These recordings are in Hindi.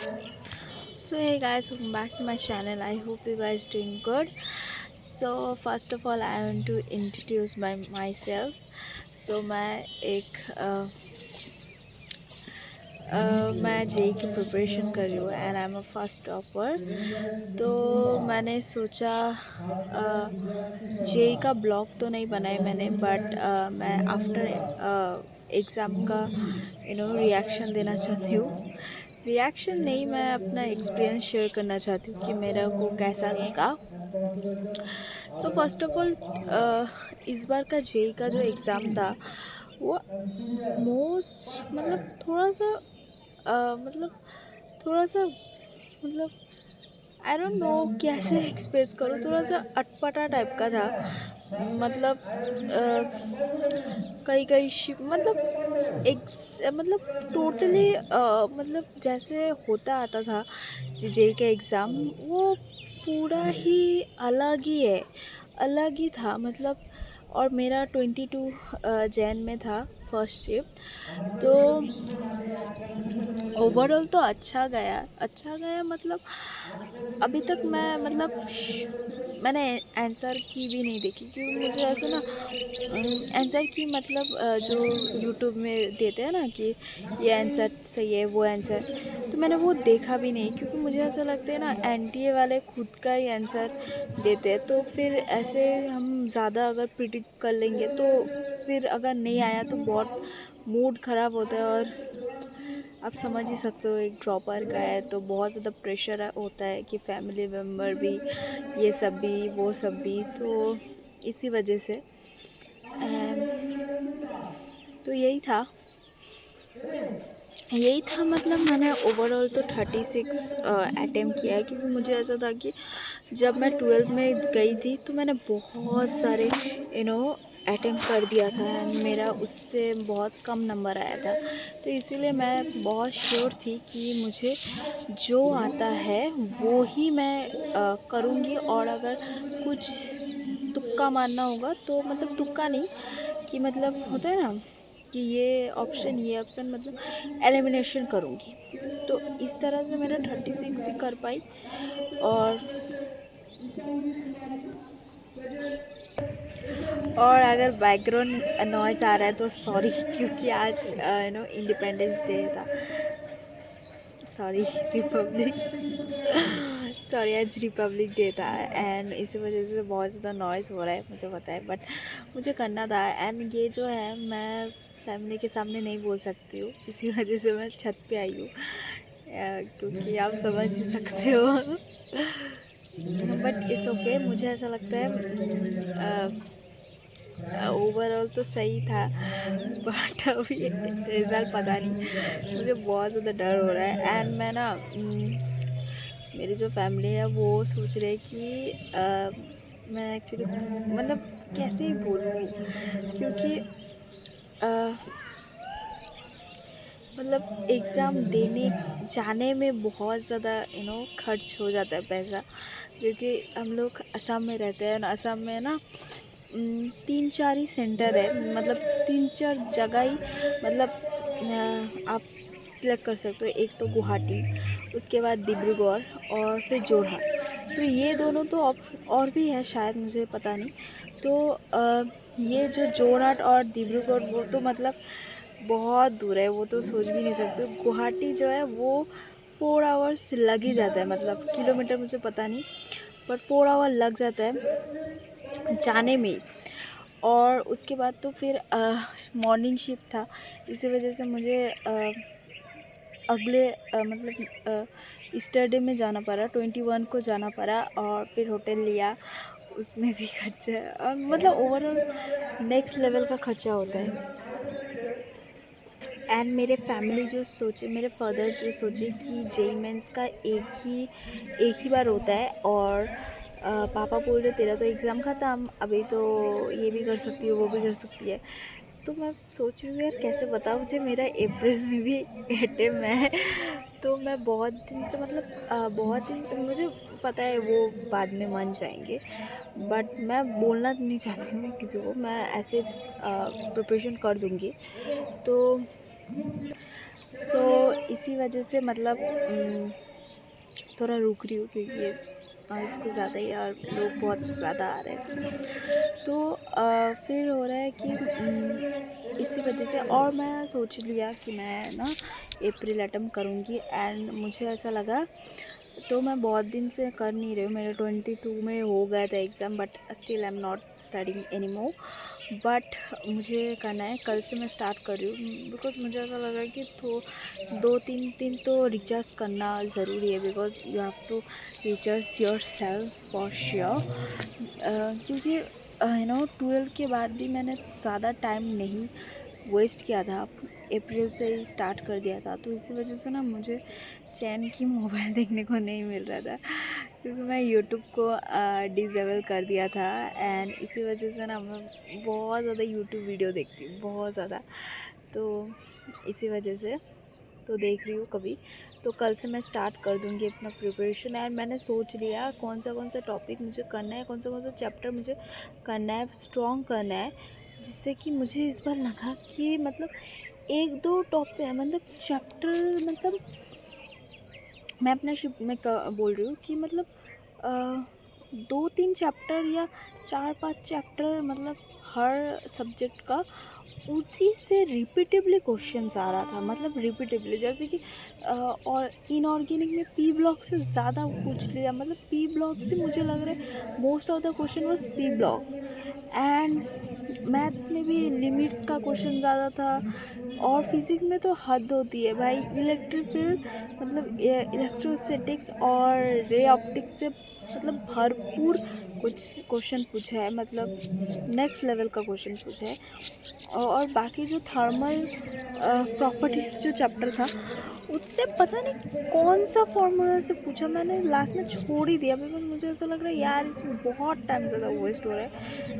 So hey guys, welcome back to my channel. I hope you guys doing good. So first of all, I want to introduce myself. So मैं जेई की प्रिपरेशन कर रही हूँ and I am a first topper. तो मैंने सोचा जेई का ब्लॉग तो नहीं बनाया मैंने, बट मैं आफ्टर एग्ज़ाम का रिएक्शन देना चाहती हूँ। रिएक्शन नहीं, मैं अपना एक्सपीरियंस शेयर करना चाहती हूँ कि मेरा को कैसा लगा। सो फर्स्ट ऑफ ऑल, इस बार का जेई का जो एग्ज़ाम था वो मोस्ट मतलब थोड़ा सा मतलब आई डोंट नो कैसे एक्सप्रेस करूँ, थोड़ा सा अटपटा टाइप का था। मतलब कई कई शिप मतलब टोटली मतलब जैसे होता आता था जेई का एग्ज़ाम, वो पूरा ही अलग ही है, अलग ही था मतलब। और मेरा 22 जैन में था फर्स्ट शिफ्ट। तो ओवरऑल तो अच्छा गया मतलब अभी तक मैं मैंने आंसर की भी नहीं देखी, क्योंकि मुझे ऐसा ना आंसर की मतलब जो यूट्यूब में देते हैं ना कि ये आंसर सही है वो आंसर, तो मैंने वो देखा भी नहीं, क्योंकि मुझे ऐसा लगता है ना एनटीए वाले खुद का ही आंसर देते हैं। तो फिर ऐसे हम ज़्यादा अगर प्रिडिक्ट कर लेंगे तो फिर अगर नहीं आया तो बहुत मूड ख़राब होता है। और आप समझ ही सकते हो, एक ड्रॉपर का है तो बहुत ज़्यादा प्रेशर होता है कि फैमिली मेम्बर भी, ये सब भी वो सब भी, तो इसी वजह से एम, तो यही था मतलब मैंने ओवरऑल तो 36 अटेम्प्ट किया है, क्योंकि मुझे ऐसा था कि जब मैं 12th में गई थी तो मैंने बहुत सारे यू नो अटेम्प्ट कर दिया था एंड मेरा उससे बहुत कम नंबर आया था। तो इसीलिए मैं बहुत श्योर थी कि मुझे जो आता है वो ही मैं करूँगी। और अगर कुछ तुक्का मारना होगा तो मतलब तुक्का नहीं, कि मतलब होता है ना कि ये ऑप्शन मतलब एलिमिनेशन करूँगी। तो इस तरह से मेरा 36 ही कर पाई। और अगर बैकग्राउंड नॉइज़ आ रहा है तो सॉरी क्योंकि आज इंडिपेंडेंस डे था। सॉरी रिपब्लिक सॉरी आज रिपब्लिक डे था एंड इसी वजह से बहुत ज़्यादा नॉइज़ हो रहा है, मुझे पता है, बट मुझे करना था। एंड ये जो है मैं फैमिली के सामने नहीं बोल सकती हूँ, इसी वजह से मैं छत पे आई हूँ, क्योंकि आप समझ ही सकते हो। बट इट्स ओके, मुझे ऐसा लगता है ओवरऑल तो सही था, बट अभी रिज़ल्ट पता नहीं, मुझे बहुत ज़्यादा डर हो रहा है। एंड मैं ना मेरी जो फैमिली है वो सोच रहे कि मैं एक्चुअली मतलब कैसे ही बोलूँ, क्योंकि अ, मतलब एग्ज़ाम देने जाने में बहुत ज़्यादा खर्च हो जाता है पैसा, क्योंकि हम लोग असम में रहते हैं और असम में ना 3-4 ही सेंटर है, मतलब 3-4 जगह ही मतलब आप सिलेक्ट कर सकते हो। एक तो गुवाहाटी, उसके बाद डिब्रूगढ़ और फिर जोरहाट। तो ये दोनों तो और भी है शायद, मुझे पता नहीं। तो ये जो जोरहाट और डिब्रूगढ़ वो तो मतलब बहुत दूर है, वो तो सोच भी नहीं सकते। गुवाहाटी जो है वो 4 आवर्स लग ही जाता है, मतलब किलोमीटर मुझे पता नहीं, बट 4 आवर लग जाता है जाने में ही। और उसके बाद तो फिर मॉर्निंग शिफ्ट था, इसी वजह से मुझे अगले ईस्टरडे में जाना पड़ा, 21 को जाना पड़ा, और फिर होटल लिया, उसमें भी खर्चा, और मतलब ओवरऑल नेक्स्ट लेवल का खर्चा होता है। एंड मेरे फादर जो सोचे कि जेई मेंस का एक ही बार होता है, और पापा बोल रहे तेरा तो एग्ज़ाम ख़त्म, अभी तो ये भी कर सकती है वो भी कर सकती है। तो मैं सोच रही हूँ यार कैसे बताऊँ, मुझे मेरा अप्रैल में भी एटेम है। तो मैं बहुत दिन से मुझे पता है वो बाद में मान जाएंगे, बट मैं बोलना नहीं चाहती हूँ किसी को, मैं ऐसे प्रिपरेशन कर दूँगी। तो सो इसी वजह से मतलब थोड़ा रुक रही हूँ क्योंकि नॉइज़ कुछ ज़्यादा ही है और लोग बहुत ज़्यादा आ रहे हैं। तो फिर हो रहा है कि इसी वजह से और मैं सोच लिया कि मैं ना अप्रैल अटेम्प्ट करूँगी एंड मुझे ऐसा लगा, तो मैं बहुत दिन से कर नहीं रही हूँ। मेरा 22 में हो गया था exam, but still I am not studying any more. But मुझे करना है, कल से मैं स्टार्ट कर रही हूँ बिकॉज़ मुझे ऐसा लग रहा है कि तो 2-3 दिन तो रिचार्ज करना ज़रूरी है, because you have to recharge yourself for sure. क्योंकि 12 के बाद भी मैंने ज़्यादा टाइम नहीं वेस्ट किया था, अप्रैल से ही स्टार्ट कर दिया था, तो इसी वजह से ना मुझे चैन की मोबाइल देखने को नहीं मिल रहा था क्योंकि मैं यूट्यूब को डिसेबल कर दिया था एंड इसी वजह से ना मैं बहुत ज़्यादा यूट्यूब वीडियो देखती हूँ, बहुत ज़्यादा। तो इसी वजह से तो देख रही हूँ कभी, तो कल से मैं स्टार्ट कर दूँगी अपना प्रिपरेशन एंड मैंने सोच लिया कौन सा टॉपिक मुझे करना है, कौन सा चैप्टर मुझे करना है, स्ट्रॉन्ग करना है, जिससे कि मुझे इस बार लगा कि मतलब 1-2 टॉपिक मतलब चैप्टर, मतलब मैं अपने शिप में बोल रही हूँ कि मतलब 2-3 चैप्टर या 4-5 चैप्टर, मतलब हर सब्जेक्ट का उसी से रिपीटेबली क्वेश्चंस आ रहा था, मतलब रिपीटेबली, जैसे कि और इनऑर्गेनिक में पी ब्लॉक से ज़्यादा पूछ लिया, मतलब पी ब्लॉक से मुझे लग रहा है most of the question was P block and maths में भी लिमिट्स का क्वेश्चन ज़्यादा था और फिज़िक्स में तो हद होती है भाई, इलेक्ट्रिक फील्ड मतलब इलेक्ट्रोस्टैटिक्स और रे ऑप्टिक्स से मतलब भरपूर कुछ क्वेश्चन पूछा है, मतलब नेक्स्ट लेवल का क्वेश्चन पूछा है। और बाकी जो थर्मल प्रॉपर्टीज़ जो चैप्टर था, उससे पता नहीं कौन सा फार्मूला से पूछा, मैंने लास्ट में छोड़ ही दिया बिकॉज मुझे ऐसा लग रहा है यार इसमें बहुत टाइम ज़्यादा वेस्ट हो रहा है।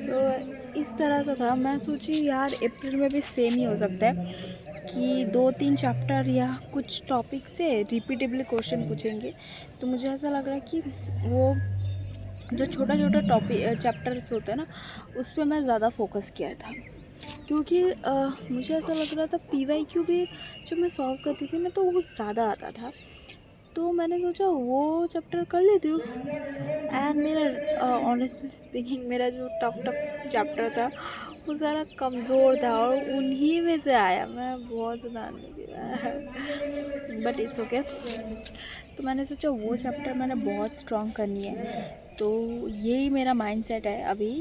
तो इस तरह से था, मैं सोची यार अप्रैल में भी सेम ही हो सकता है कि 2-3 चैप्टर या कुछ टॉपिक से रिपीटेबली क्वेश्चन पूछेंगे। तो मुझे ऐसा लग रहा है कि वो जो छोटा टॉपिक चैप्टर्स होते हैं ना, उस पे मैं ज़्यादा फोकस किया था क्योंकि मुझे ऐसा लग रहा था PYQ भी जब मैं सॉल्व करती थी ना तो वो ज़्यादा आता था, तो मैंने सोचा वो चैप्टर कर लेती हूँ एंड मेरा ऑनेस्टली स्पीकिंग मेरा जो टफ चैप्टर था वो ज़रा कमज़ोर था और उन्हीं में से आया, मैं बहुत ज़्यादा बट इट्स ओके। तो मैंने सोचा वो चैप्टर मैंने बहुत स्ट्रॉन्ग करनी है, तो यही मेरा माइंडसेट है अभी।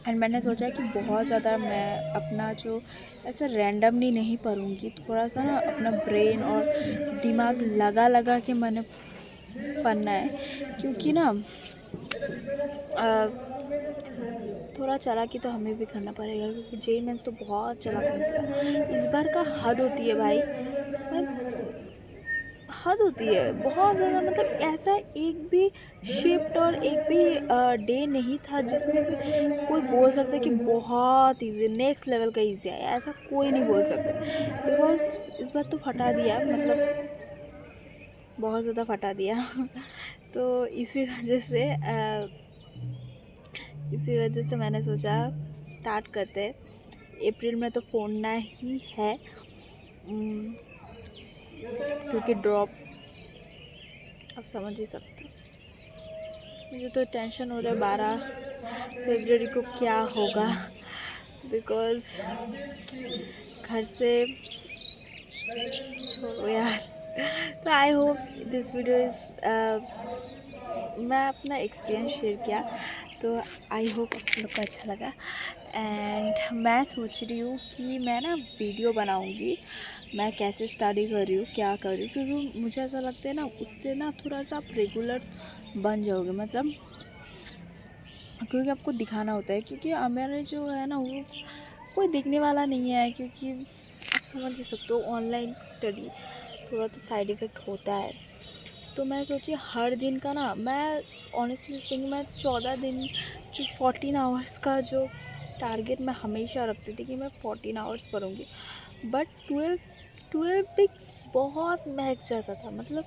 एंड मैंने सोचा कि बहुत ज़्यादा मैं अपना जो ऐसा रैंडमली नहीं पढ़ूँगी, थोड़ा सा ना अपना ब्रेन और दिमाग लगा के मैंने पढ़ना है क्योंकि ना थोड़ा चालाकी तो हमें भी करना पड़ेगा क्योंकि जेई मेंस तो बहुत चालाक निकला इस बार का, हद होती है भाई, मैं हद होती है बहुत ज़्यादा, मतलब ऐसा एक भी शिफ्ट और एक भी डे नहीं था जिसमें भी कोई बोल सकता है कि बहुत इजी, नेक्स्ट लेवल का इजी है, ऐसा कोई नहीं बोल सकता बिकॉज इस बार तो फटा दिया, मतलब बहुत ज़्यादा फटा दिया तो इसी वजह से मैंने सोचा स्टार्ट करते हैं। अप्रैल में तो फोड़ना ही है क्योंकि ड्रॉप आप समझ ही सकते हो। मुझे तो टेंशन हो रहा है 12 फरवरी को क्या होगा बिकॉज़ घर से, छोड़ो यार। तो I hope this video is, मैं अपना एक्सपीरियंस शेयर किया, तो आई होप आप लोग को अच्छा लगा एंड मैं सोच रही हूँ कि मैं ना वीडियो बनाऊँगी मैं कैसे स्टडी कर रही हूँ, क्या कर रही हूँ, क्योंकि मुझे ऐसा लगता है ना उससे ना थोड़ा सा आप रेगुलर बन जाओगे, मतलब क्योंकि आपको दिखाना होता है, क्योंकि मेरा जो है ना वो कोई देखने वाला नहीं है, क्योंकि आप समझ ही सकते हो ऑनलाइन स्टडी थोड़ा तो साइड इफ़ेक्ट होता है। तो मैं सोची हर दिन का ना, मैं ऑनेस्टली स्पीकिंग मैं 14 दिन जो 14 आवर्स का जो टारगेट मैं हमेशा रखती थी कि मैं 14 आवर्स पढ़ूँगी, बट 12 भी बहुत महक जाता था, मतलब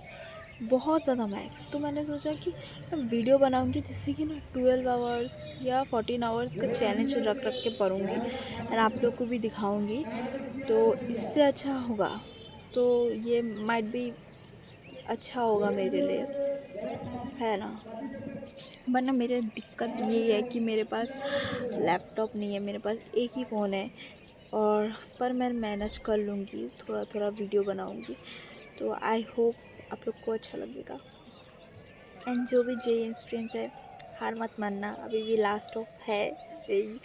बहुत ज़्यादा मैक्स। तो मैंने सोचा कि मैं वीडियो बनाऊंगी जिससे कि ना 12 आवर्स या 14 आवर्स का चैलेंज रख रख के पढ़ूंगी एंड आप लोग को भी दिखाऊंगी, तो इससे अच्छा होगा। तो ये माइट भी अच्छा होगा मेरे लिए, है ना। वरना मेरे दिक्कत यही है कि मेरे पास लैपटॉप नहीं है, मेरे पास एक ही फ़ोन है। और पर मैं मैनेज कर लूँगी, थोड़ा थोड़ा वीडियो बनाऊँगी। तो आई होप आप लोग को अच्छा लगेगा। एंड जो भी जेई एक्सपीरियंस है, हार मत मानना, अभी भी लास्ट ऑफ है जेई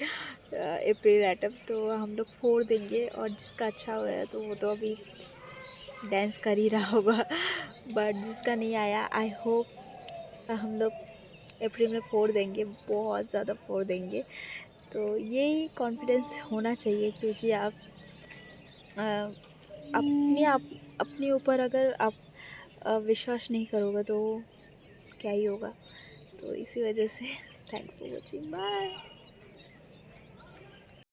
अप्रैल एटम, तो हम लोग फोड़ देंगे। और जिसका अच्छा हुआ है तो वो तो अभी डांस कर ही रहा होगा बट जिसका नहीं आया, आई होप हम लोग अप्रैल में फोड़ देंगे, बहुत ज़्यादा फोड़ देंगे। तो यही कॉन्फिडेंस होना चाहिए, क्योंकि आप अ, आप अपने ऊपर अगर आप विश्वास नहीं करोगे तो क्या ही होगा। तो इसी वजह से थैंक्स फॉर वॉचिंग, बाय।